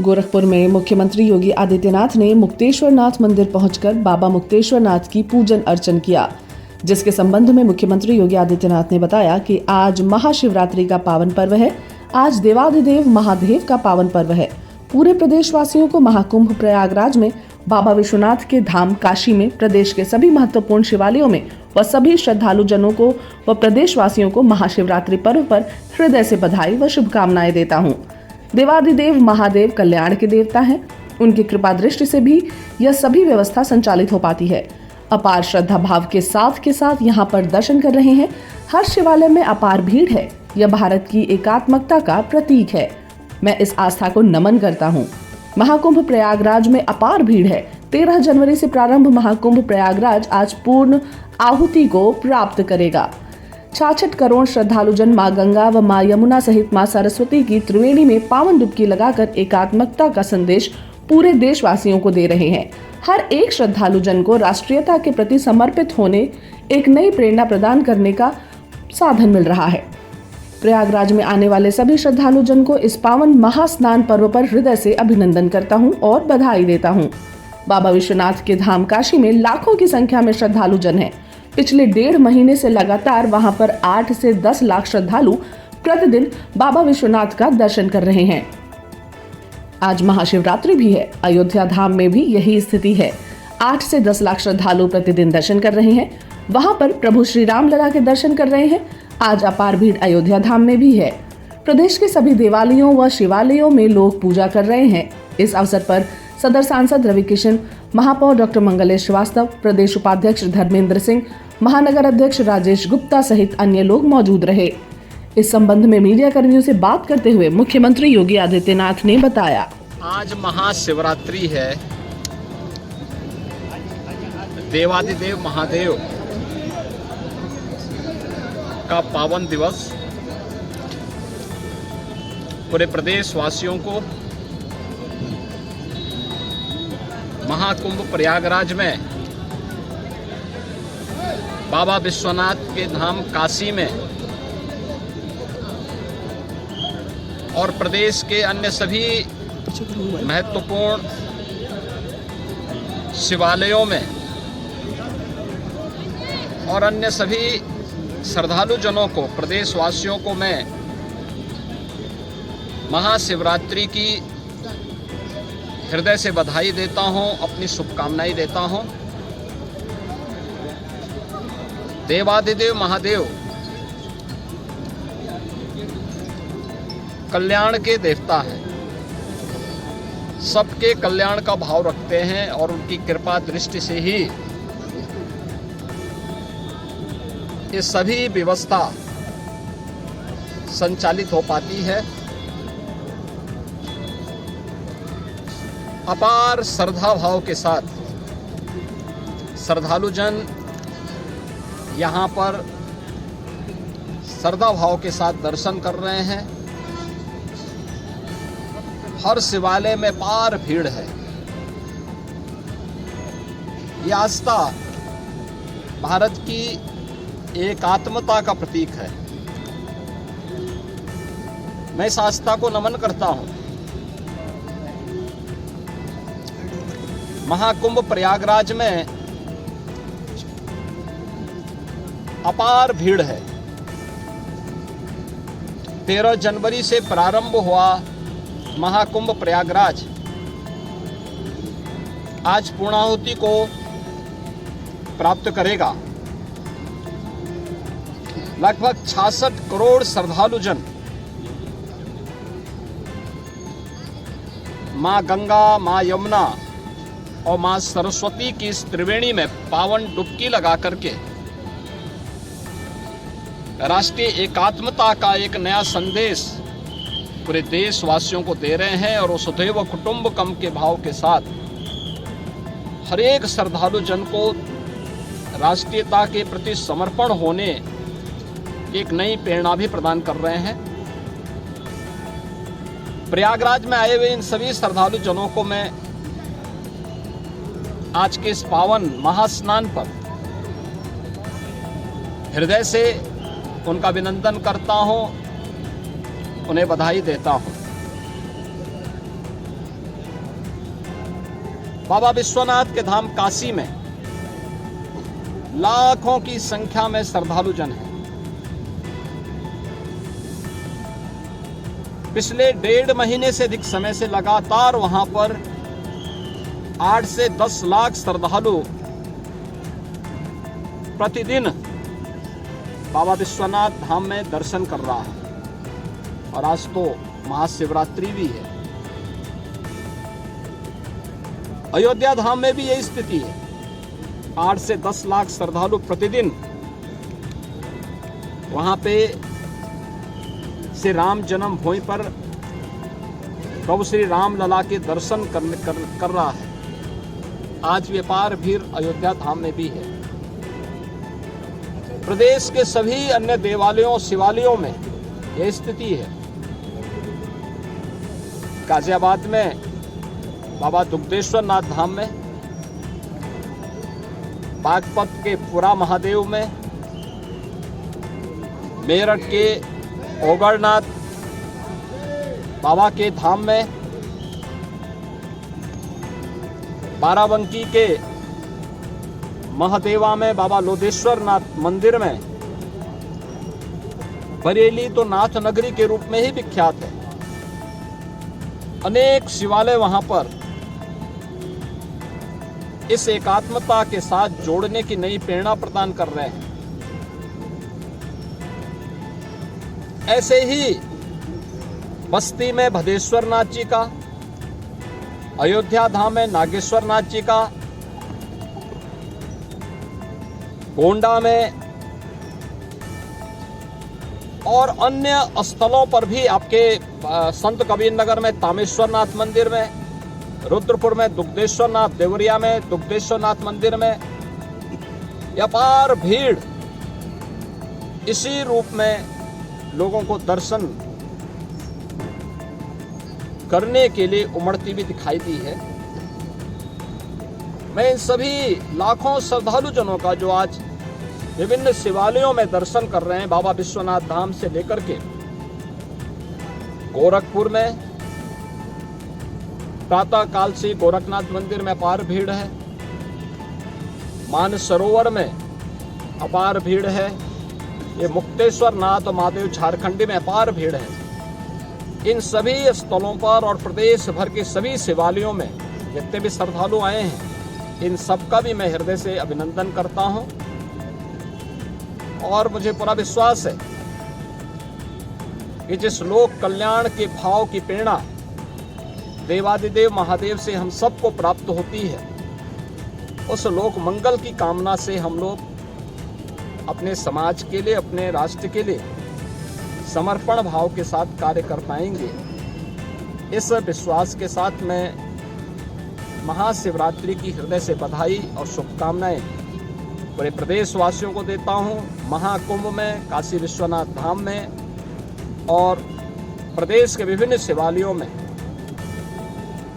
गोरखपुर में मुख्यमंत्री योगी आदित्यनाथ ने मुक्तेश्वर नाथ मंदिर पहुंचकर बाबा मुक्तेश्वर नाथ की पूजन अर्चन किया, जिसके संबंध में मुख्यमंत्री योगी आदित्यनाथ ने बताया कि आज महाशिवरात्रि का पावन पर्व है। आज देवाधिदेव महादेव का पावन पर्व है। पूरे प्रदेशवासियों को महाकुंभ प्रयागराज में, बाबा विश्वनाथ के धाम काशी में, प्रदेश के सभी महत्वपूर्ण शिवालयों में व सभी श्रद्धालु जनों को व प्रदेशवासियों को महाशिवरात्रि पर्व पर हृदय से बधाई व शुभकामनाएं देता हूं। देवाधिदेव महादेव कल्याण के देवता हैं। उनकी कृपा दृष्टि से भी यह सभी व्यवस्था संचालित हो पाती है। अपार श्रद्धा भाव के साथ यहाँ पर दर्शन कर रहे हैं। हर शिवालय में अपार भीड़ है। यह भारत की एकात्मकता का प्रतीक है। मैं इस आस्था को नमन करता हूँ। महाकुंभ प्रयागराज में अपार भीड़ है। 13 जनवरी से प्रारंभ महाकुंभ प्रयागराज आज पूर्ण आहुति को प्राप्त करेगा। 66 करोड़ श्रद्धालुजन मां गंगा व मां यमुना सहित मां सरस्वती की त्रिवेणी में पावन डुबकी लगाकर एकात्मकता का संदेश पूरे देशवासियों को दे रहे हैं। हर एक श्रद्धालुजन को राष्ट्रीयता के प्रति समर्पित होने, एक नई प्रेरणा प्रदान करने का साधन मिल रहा है। प्रयागराज में आने वाले सभी श्रद्धालुजन को इस पावन महास्नान पर्व पर हृदय से अभिनंदन करता हूं और बधाई देता हूं। बाबा विश्वनाथ के धाम काशी में लाखों की संख्या में श्रद्धालुजन हैं। पिछले 1.5 महीने से लगातार वहां पर 8 से 10 लाख श्रद्धालु प्रतिदिन बाबा विश्वनाथ का दर्शन कर रहे हैं। आज महाशिवरात्रि भी है। अयोध्या धाम में भी यही स्थिति है। 8 से 10 लाख श्रद्धालु प्रतिदिन दर्शन कर रहे हैं। वहां पर प्रभु श्री राम लला के दर्शन कर रहे हैं। आज अपार भीड़ अयोध्या धाम में भी है। प्रदेश के सभी देवालयों व शिवालयों में लोग पूजा कर रहे हैं। इस अवसर पर सदर सांसद रवि किशन, महापौर डॉक्टर मंगलेश श्रीवास्तव, प्रदेश उपाध्यक्ष धर्मेंद्र सिंह, महानगर अध्यक्ष राजेश गुप्ता सहित अन्य लोग मौजूद रहे। इस संबंध में मीडिया कर्मियों से बात करते हुए मुख्यमंत्री योगी आदित्यनाथ ने बताया, आज महाशिवरात्रि है। देवाधिदेव महादेव का पावन दिवस पूरे प्रदेश वासियों को महाकुंभ प्रयागराज में बाबा विश्वनाथ के धाम काशी में और प्रदेश के अन्य सभी महत्वपूर्ण शिवालयों में और अन्य सभी श्रद्धालु जनों को, प्रदेशवासियों को मैं महाशिवरात्रि की हृदय से बधाई देता हूं, अपनी शुभकामनाएं देता हूं। देवाधिदेव महादेव कल्याण के देवता हैं। सबके कल्याण का भाव रखते हैं और उनकी कृपा दृष्टि से ही ये सभी व्यवस्था संचालित हो पाती है। अपार श्रद्धा भाव के साथ श्रद्धालु जन यहाँ पर श्रद्धा भाव के साथ दर्शन कर रहे हैं। हर शिवालय में पार भीड़ है। ये आस्था भारत की एकात्मता का प्रतीक है। मैं इस आस्था को नमन करता हूं। महाकुंभ प्रयागराज में अपार भीड़ है। 13 जनवरी से प्रारंभ हुआ महाकुंभ प्रयागराज आज पूर्णाहुति को प्राप्त करेगा। लगभग 66 करोड़ श्रद्धालु जन मां गंगा, मां यमुना और मां सरस्वती की इस त्रिवेणी में पावन डुबकी लगा करके राष्ट्रीय एकात्मता का एक नया संदेश पूरे देशवासियों को दे रहे हैं। और वसुधैव कुटुंबकम के भाव के साथ हर एक श्रद्धालु जन को राष्ट्रीयता के प्रति समर्पण होने की एक नई प्रेरणा भी प्रदान कर रहे हैं। प्रयागराज में आए हुए इन सभी श्रद्धालु जनों को मैं आज के इस पावन महास्नान पर हृदय से उनका अभिनंदन करता हूं, उन्हें बधाई देता हूं। बाबा विश्वनाथ के धाम काशी में लाखों की संख्या में श्रद्धालु जन हैं। पिछले 1.5 महीने से अधिक समय से लगातार वहां पर 8 से 10 लाख श्रद्धालु प्रतिदिन बाबा विश्वनाथ धाम में दर्शन कर रहा है। और आज तो महाशिवरात्रि भी है। अयोध्या धाम में भी यही स्थिति है। 8 से 10 लाख श्रद्धालु प्रतिदिन वहां पे श्री राम जन्मभूमि पर प्रभु श्री राम लला के दर्शन कर रहा है। आज व्यापार भीड़ अयोध्या धाम में भी है। प्रदेश के सभी अन्य देवालयों शिवालयों में यह स्थिति है। गाजियाबाद में बाबा दुग्धेश्वर नाथ धाम में, बागपत के पुरा महादेव में, मेरठ के ओगरनाथ बाबा के धाम में, बाराबंकी के महादेवा में बाबा लोधेश्वर नाथ मंदिर में, बरेली तो नाथ नगरी के रूप में ही विख्यात है। अनेक शिवालय वहां पर इस एकात्मता के साथ जोड़ने की नई प्रेरणा प्रदान कर रहे हैं। ऐसे ही बस्ती में भदेश्वर नाथ जी का, अयोध्या धाम में नागेश्वर नाथ जी का, गोंडा में और अन्य स्थलों पर भी आपके संत कबीर नगर में तामेश्वर नाथ मंदिर में, रुद्रपुर में दुग्धेश्वर नाथ, देवरिया में दुग्धेश्वर नाथ मंदिर में अपार भीड़ इसी रूप में लोगों को दर्शन करने के लिए उमड़ती भी दिखाई दी है। मैं इन सभी लाखों श्रद्धालु जनों का जो आज विभिन्न शिवालयों में दर्शन कर रहे हैं, बाबा विश्वनाथ धाम से लेकर के गोरखपुर में प्रातः काल से गोरखनाथ मंदिर में अपार भीड़ है, मानसरोवर में अपार भीड़ है, ये मुक्तेश्वर नाथ और महादेव झारखंडी में अपार भीड़ है। इन सभी स्थलों पर और प्रदेश भर के सभी शिवालयों में जितने भी श्रद्धालु आए हैं, इन सबका भी मैं हृदय से अभिनंदन करता हूं। और मुझे पूरा विश्वास है कि जिस लोक कल्याण के भाव की प्रेरणा देवादिदेव महादेव से हम सबको प्राप्त होती है, उस लोक मंगल की कामना से हम लोग अपने समाज के लिए, अपने राष्ट्र के लिए समर्पण भाव के साथ कार्य कर पाएंगे। इस विश्वास के साथ मैं महाशिवरात्रि की हृदय से बधाई और शुभकामनाएं पूरे प्रदेश वासियों को देता हूं। महाकुंभ में, काशी विश्वनाथ धाम में और प्रदेश के विभिन्न शिवालयों में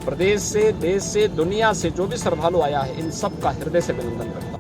प्रदेश से, देश से, दुनिया से जो भी श्रद्धालु आया है, इन सब का हृदय से अभिनंदन करता हूं।